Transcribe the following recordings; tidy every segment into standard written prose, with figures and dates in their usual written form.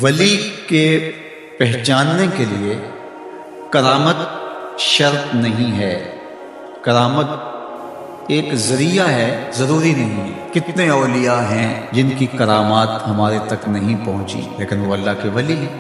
ولی کے پہچاننے کے لیے کرامت شرط نہیں ہے، کرامت ایک ذریعہ ہے، ضروری نہیں ہے۔ کتنے اولیاء ہیں جن کی کرامات ہمارے تک نہیں پہنچی لیکن وہ اللہ کے ولی ہیں۔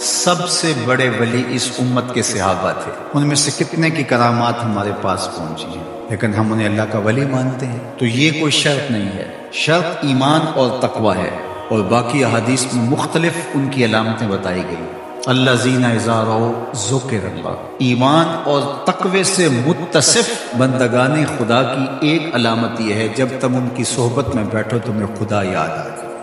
سب سے بڑے ولی اس امت کے صحابہ تھے، ان میں سے کتنے کی کرامات ہمارے پاس پہنچی ہیں لیکن ہم انہیں اللہ کا ولی مانتے ہیں۔ تو یہ کوئی شرط نہیں ہے، شرط ایمان اور تقوی ہے، اور باقی احادیث میں مختلف ان کی علامتیں بتائی گئی۔ الذین اذا رأوا ذکر اللہ، ایمان اور تقوی سے متصف بندگان خدا کی ایک علامت یہ ہے جب تم ان کی صحبت میں بیٹھو تمہیں خدا یاد آ جائے،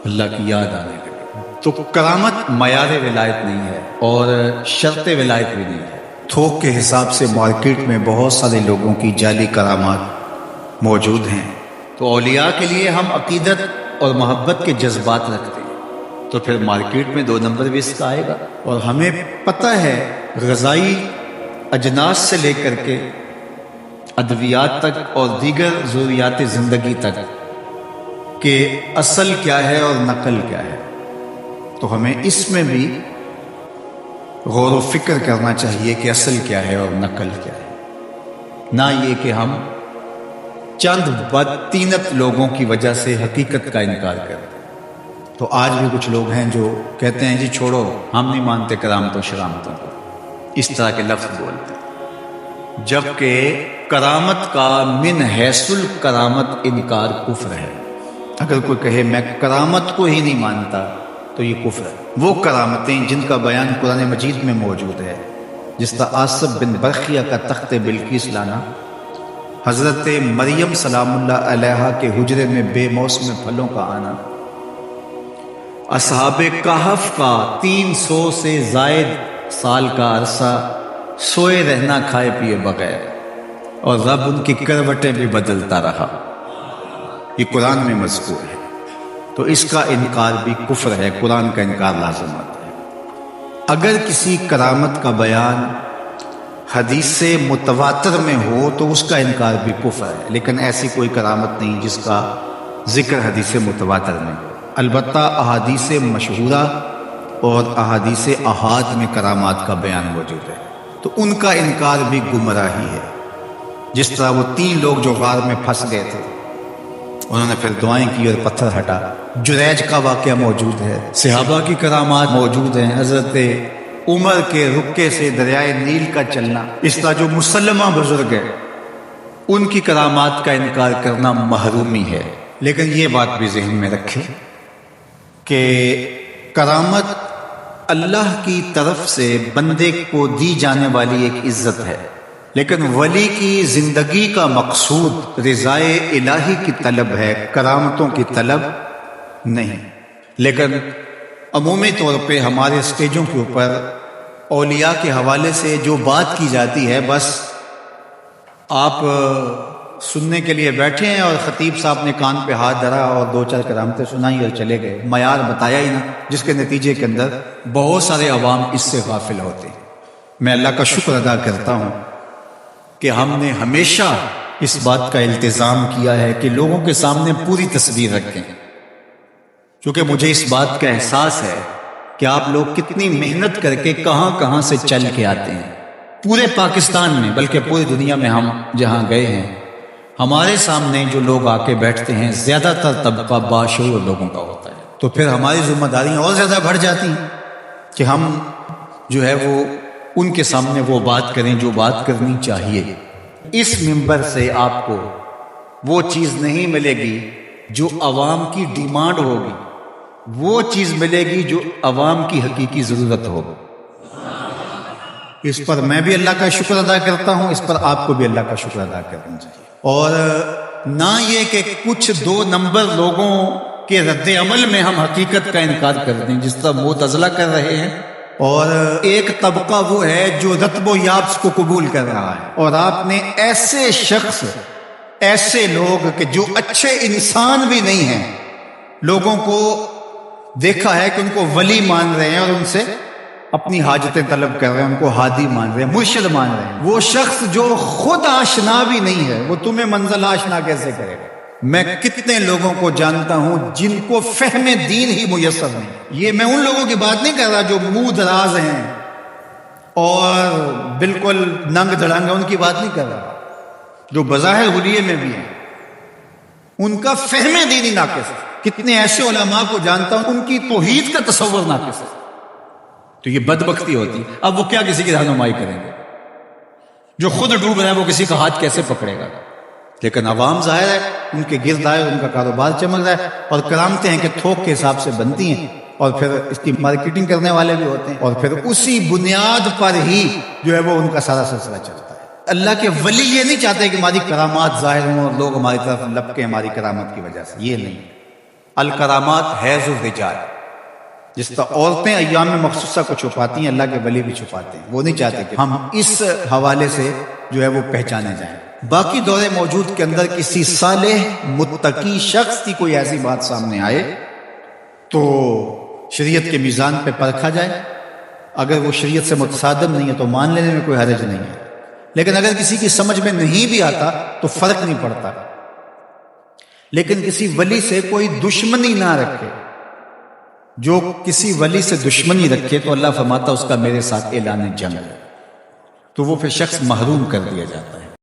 اللہ کی یاد آنے لگے۔ تو کرامت معیار ولایت نہیں ہے اور شرط ولایت بھی نہیں ہے۔ تھوک کے حساب سے مارکیٹ میں بہت سارے لوگوں کی جعلی کرامات موجود ہیں، تو اولیاء کے لیے ہم عقیدت اور محبت کے جذبات رکھتے ہیں تو پھر مارکیٹ میں 2 نمبر بھی اس کا آئے گا۔ اور ہمیں پتہ ہے غذائی اجناس سے لے کر کے ادویات تک اور دیگر ضروریات زندگی تک کہ اصل کیا ہے اور نقل کیا ہے، تو ہمیں اس میں بھی غور و فکر کرنا چاہیے کہ اصل کیا ہے اور نقل کیا ہے، نہ یہ کہ ہم چند بدطینت لوگوں کی وجہ سے حقیقت کا انکار کریں۔ تو آج بھی کچھ لوگ ہیں جو کہتے ہیں جی چھوڑو ہم نہیں مانتے کرامتوں شرامتوں کو، اس طرح کے لفظ بولتے ہیں، جبکہ کرامت کا من حیث الکرامت انکار کفر ہے۔ اگر کوئی کہے میں کرامت کو ہی نہیں مانتا تو یہ کفر ہے۔ وہ کرامتیں جن کا بیان قرآن مجید میں موجود ہے، جس طرح آصف بن برخیہ کا تخت بلقیس لانا، حضرت مریم سلام اللہ علیہا کے حجرے میں بے موسم پھلوں کا آنا، اصحاب کہف کا 300 سے زائد سال کا عرصہ سوئے رہنا کھائے پیے بغیر، اور رب ان کی کروٹیں بھی بدلتا رہا، یہ قرآن میں مذکور ہے۔ تو اس کا انکار بھی کفر ہے، قرآن کا انکار لازم آتا ہے۔ اگر کسی کرامت کا بیان حدیث متواتر میں ہو تو اس کا انکار بھی کفر ہے، لیکن ایسی کوئی کرامت نہیں جس کا ذکر حدیث متواتر میں ہو۔ البتہ احادیث مشہورہ اور احادیث احاد میں کرامات کا بیان موجود ہے، تو ان کا انکار بھی گمراہی ہے۔ جس طرح وہ 3 لوگ جو غار میں پھنس گئے تھے، انہوں نے پھر دعائیں کی اور پتھر ہٹا۔ جریج کا واقعہ موجود ہے، صحابہ کی کرامات موجود ہیں، حضرت عمر کے رکے سے دریائے نیل کا چلنا، اس طرح جو مسلمہ بزرگ ہیں ان کی کرامات کا انکار کرنا محرومی ہے۔ لیکن یہ بات بھی ذہن میں رکھیں کہ کرامت اللہ کی طرف سے بندے کو دی جانے والی ایک عزت ہے، لیکن ولی کی زندگی کا مقصود رضائے الہی کی طلب ہے، کرامتوں کی طلب نہیں۔ لیکن عمومی طور پہ ہمارے اسٹیجوں کے اوپر اولیاء کے حوالے سے جو بات کی جاتی ہے، بس آپ سننے کے لیے بیٹھے ہیں اور خطیب صاحب نے کان پہ ہاتھ دھرا اور 2-4 کرامتیں سنائی اور چلے گئے، معیار بتایا ہی نہ، جس کے نتیجے کے اندر بہت سارے عوام اس سے غافل ہوتے ہیں۔ میں اللہ کا شکر ادا کرتا ہوں کہ ہم نے ہمیشہ اس بات کا التزام کیا ہے کہ لوگوں کے سامنے پوری تصویر رکھیں، کیونکہ مجھے اس بات کا احساس ہے کہ آپ لوگ کتنی محنت کر کے کہاں کہاں سے چل کے آتے ہیں، پورے پاکستان میں بلکہ پوری دنیا میں ہم جہاں گئے ہیں، ہمارے سامنے جو لوگ آ کے بیٹھتے ہیں زیادہ تر طبقہ باشعور لوگوں کا ہوتا ہے، تو پھر ہماری ذمہ داریاں اور زیادہ بڑھ جاتی ہیں کہ ہم جو ہے وہ ان کے سامنے وہ بات کریں جو بات کرنی چاہیے۔ اس منبر سے آپ کو وہ چیز نہیں ملے گی جو عوام کی ڈیمانڈ ہوگی، وہ چیز ملے گی جو عوام کی حقیقی ضرورت ہوگی۔ اس پر میں بھی اللہ کا شکر ادا کرتا ہوں، اس پر آپ کو بھی اللہ کا شکر ادا کرنا چاہیے، اور نہ یہ کہ کچھ 2 نمبر لوگوں کے رد عمل میں ہم حقیقت کا انکار کر دیں، جس طرح معتزلہ کر رہے ہیں، اور ایک طبقہ وہ ہے جو رتب و یابس کو قبول کر رہا ہے، اور آپ نے ایسے شخص، ایسے لوگ کہ جو اچھے انسان بھی نہیں ہیں، لوگوں کو دیکھا ہے کہ ان کو ولی مان رہے ہیں اور ان سے اپنی حاجتیں طلب کر رہے ہیں، ان کو ہادی مان رہے ہیں، مرشد مان رہے ہیں۔ وہ شخص جو خود آشنا بھی نہیں ہے وہ تمہیں منزل آشنا کیسے کرے گا؟ میں کتنے لوگوں کو جانتا ہوں جن کو فہم دین ہی میسر نہیں. یہ میں ان لوگوں کی بات نہیں کر رہا جو منہ دراز ہیں اور بالکل ننگ دڑنگ ہیں، ان کی بات نہیں کر رہا. جو بظاہر حلیے میں بھی ہیں ان کا فہم دین ہی ناقص ہے. کتنے ایسے علماء کو جانتا ہوں ان کی توحید کا تصور ناقص ہے. تو یہ بدبختی ہوتی ہے. اب وہ کیا کسی کی رہنمائی کریں گے؟ جو خود ڈوب رہے ہیں وہ کسی کا ہاتھ کیسے پکڑے گا؟ لیکن عوام ظاہر ہے ان کے گرد آئے، ان کا کاروبار چمک رہا ہے، اور کرامتیں ہیں کہ تھوک کے حساب سے بنتی ہیں، اور پھر اس کی مارکیٹنگ کرنے والے بھی ہوتے ہیں، اور پھر اسی بنیاد پر ہی جو ہے وہ ان کا سارا سلسلہ چلتا ہے. اللہ کے ولی یہ نہیں چاہتے کہ ہماری کرامات ظاہر ہوں اور لوگ ہماری طرف لپکیں ہماری کرامت کی وجہ سے. یہ نہیں. الکرامات حیض الرجال، جس طرح عورتیں ایام مخصوصہ کو چھپاتی ہیں، اللہ کے ولی بھی چھپاتے ہیں. وہ نہیں چاہتے کہ ہم اس حوالے سے جو ہے وہ پہچانے جائیں. باقی دور موجود کے اندر کسی صالح متقی شخص کی کوئی ایسی بات سامنے آئے تو شریعت کے میزان پہ پرکھا جائے. اگر وہ شریعت سے متصادم نہیں ہے تو مان لینے میں کوئی حرج نہیں ہے. لیکن اگر کسی کی سمجھ میں نہیں بھی آتا تو فرق نہیں پڑتا. لیکن کسی ولی سے کوئی دشمنی نہ رکھے. جو کسی ولی سے دشمنی رکھے تو اللہ فرماتا اس کا میرے ساتھ اعلان جنگ ہے، تو وہ پھر شخص محروم کر دیا جاتا ہے.